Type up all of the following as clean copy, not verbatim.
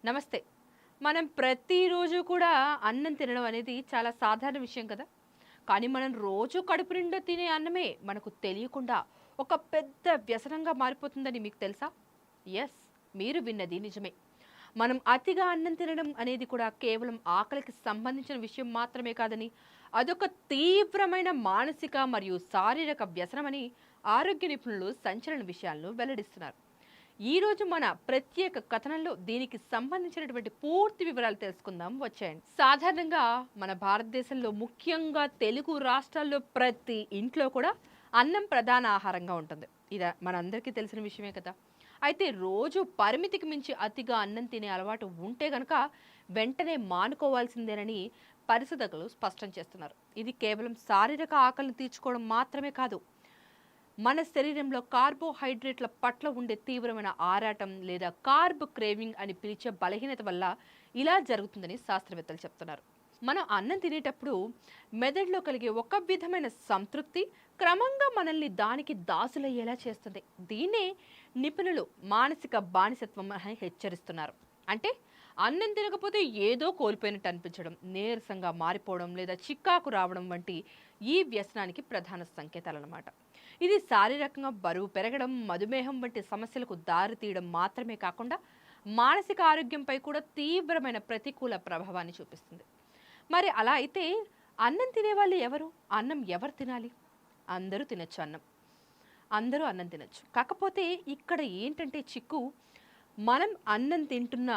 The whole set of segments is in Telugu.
నమస్తే. మనం ప్రతిరోజు కూడా అన్నం తినడం అనేది చాలా సాధారణ విషయం కదా! కానీ మనం రోజు కడుపు నిండా తినే అన్నమే మనకు తెలియకుండా ఒక పెద్ద వ్యసనంగా మారిపోతుందని మీకు తెలుసా? యెస్. మీరు విన్నది నిజమే. మనం అతిగా అన్నం తినడం అనేది కూడా కేవలం ఆకలికి సంబంధించిన విషయం మాత్రమే కాదని, అదొక తీవ్రమైన మానసిక మరియు శారీరక వ్యసనమని ఆరోగ్య నిపుణులు సంచలన విషయాలను వెల్లడిస్తున్నారు. ఈ రోజు మన ప్రత్యేక కథనంలో దీనికి సంబంధించినటువంటి పూర్తి వివరాలు తెలుసుకుందాం వచ్చేయండి. సాధారణంగా మన భారతదేశంలో ముఖ్యంగా తెలుగు రాష్ట్రాల్లో ప్రతి ఇంట్లో కూడా అన్నం ప్రధాన ఆహారంగా ఉంటుంది. ఇది మనందరికీ తెలిసిన విషయమే కదా. అయితే రోజు పరిమితికి మించి అతిగా అన్నం తినే అలవాటు ఉంటే గనక వెంటనే మానుకోవాల్సిందేనని పరిశోధకులు స్పష్టం చేస్తున్నారు. ఇది కేవలం శారీరక ఆకలిని తీర్చుకోవడం మాత్రమే కాదు, మన శరీరంలో కార్బోహైడ్రేట్ల పట్ల ఉండే తీవ్రమైన ఆరాటం లేదా కార్బ్ క్రేవింగ్ అని పిలిచే బలహీనత వల్ల ఇలా జరుగుతుందని శాస్త్రవేత్తలు చెప్తున్నారు. మనం అన్నం తినేటప్పుడు మెదడులో కలిగే ఒక విధమైన సంతృప్తి క్రమంగా మనల్ని దానికి దాసులయ్యేలా చేస్తుంది. దీన్నే నిపుణులు మానసిక బానిసత్వం అని హెచ్చరిస్తున్నారు. అంటే అన్నం తినకపోతే ఏదో కోల్పోయినట్టు అనిపించడం, నీరసంగా మారిపోవడం లేదా చిక్కాకు రావడం వంటి ఈ వ్యసనానికి ప్రధాన సంకేతాలన్నమాట. ఇది శారీరకంగా బరువు పెరగడం, మధుమేహం వంటి సమస్యలకు దారితీయడం మాత్రమే కాకుండా మానసిక ఆరోగ్యంపై కూడా తీవ్రమైన ప్రతికూల ప్రభావాన్ని చూపిస్తుంది. మరి అలా అయితే అన్నం తినేవాళ్ళు ఎవరు? అన్నం ఎవరు తినాలి? అందరూ తినచ్చు అన్నం. అందరూ అన్నం తినచ్చు. కాకపోతే ఇక్కడ ఏంటంటే చిక్కు, మనం అన్నం తింటున్న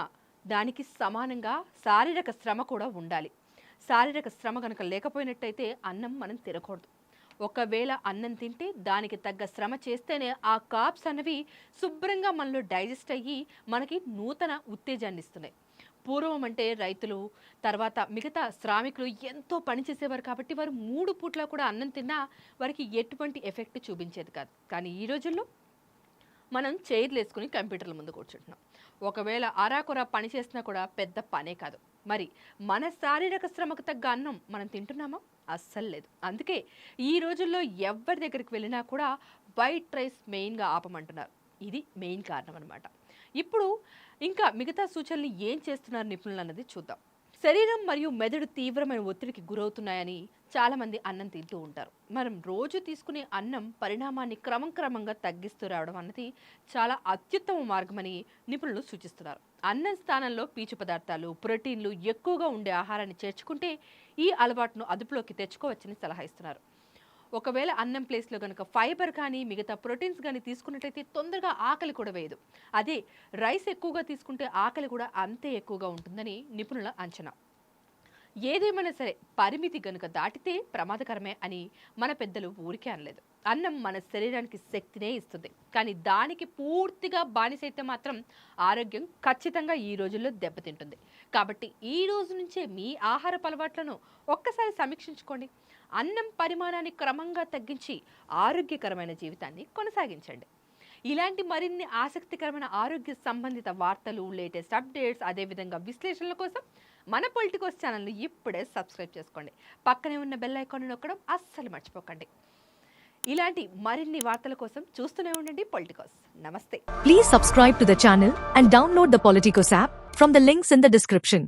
దానికి సమానంగా శారీరక శ్రమ కూడా ఉండాలి. శారీరక శ్రమ కనుక లేకపోయినట్టయితే అన్నం మనం తినకూడదు. ఒకవేళ అన్నం తింటే దానికి తగ్గ శ్రమ చేస్తేనే ఆ కార్బ్స్ అన్నవి శుభ్రంగా మనలో డైజెస్ట్ అయ్యి మనకి నూతన ఉత్తేజాన్ని ఇస్తున్నాయి. పూర్వం అంటే రైతులు, తర్వాత మిగతా శ్రామికులు ఎంతో పనిచేసేవారు కాబట్టి వారు 3 పూట్ల కూడా అన్నం తిన్నా వారికి ఎటువంటి ఎఫెక్ట్ చూపించేది కాదు. కానీ ఈ రోజుల్లో మనం చైర్లు వేసుకుని కంప్యూటర్ల ముందు కూర్చుంటున్నాం. ఒకవేళ అరాకొరా పని చేసినా కూడా పెద్ద పనే కాదు. మరి మన శారీరక శ్రమకు తగ్గ అన్నం మనం తింటున్నామా? అస్సలు లేదు. అందుకే ఈ రోజుల్లో ఎవరి దగ్గరికి వెళ్ళినా కూడా వైట్ రైస్ మెయిన్గా ఆపమంటున్నారు. ఇది మెయిన్ కారణం అనమాట. ఇప్పుడు ఇంకా మిగతా సూచనలు ఏం చేస్తున్నారు నిపుణులు అన్నది చూద్దాం. శరీరం మరియు మెదడు తీవ్రమైన ఒత్తిడికి గురవుతున్నాయని చాలామంది అన్నం తింటూ ఉంటారు. మనం రోజు తీసుకునే అన్నం పరిణామాన్ని క్రమంగా తగ్గిస్తూ రావడం అన్నది చాలా అత్యుత్తమ మార్గమని నిపుణులు సూచిస్తున్నారు. అన్నం స్థానంలో పీచు పదార్థాలు, ప్రోటీన్లు ఎక్కువగా ఉండే ఆహారాన్ని చేర్చుకుంటే ఈ అలవాటును అదుపులోకి తెచ్చుకోవచ్చని సలహా ఇస్తున్నారు. ఒకవేళ అన్నం ప్లేస్లో కనుక ఫైబర్ కానీ మిగతా ప్రోటీన్స్ కానీ తీసుకున్నట్టయితే తొందరగా ఆకలి కూడా వేయదు. అదే రైస్ ఎక్కువగా తీసుకుంటే ఆకలి కూడా అంతే ఎక్కువగా ఉంటుందని నిపుణుల అంచనా. ఏదేమైనా సరే పరిమితి గనుక దాటితే ప్రమాదకరమే అని మన పెద్దలు ఊరికే అనలేదు. అన్నం మన శరీరానికి శక్తినే ఇస్తుంది, కానీ దానికి పూర్తిగా బానిసైతే మాత్రం ఆరోగ్యం ఖచ్చితంగా ఈ రోజుల్లో దెబ్బతింటుంది. కాబట్టి ఈ రోజు నుంచే మీ ఆహారపు అలవాట్లను ఒక్కసారి సమీక్షించుకోండి. అన్నం పరిమాణాన్ని క్రమంగా తగ్గించి ఆరోగ్యకరమైన జీవితాన్ని కొనసాగించండి. ఇలాంటి మరిన్ని ఆసక్తికరమైన ఆరోగ్య సంబంధిత వార్తలు, లేటెస్ట్ అప్డేట్స్, అదేవిధంగా విశ్లేషణల కోసం మన పొలిటికోస్ ఛానల్ని ఇప్పుడే సబ్స్క్రైబ్ చేసుకోండి. పక్కనే ఉన్న బెల్ ఐకాన్ నొక్కడం అస్సలు మర్చిపోకండి. ఇలాంటి మరిన్ని వార్తల కోసం చూస్తూనే ఉండండి పొలిటికోస్. నమస్తే. Please subscribe to the channel and download the Politicos app from the links in the description.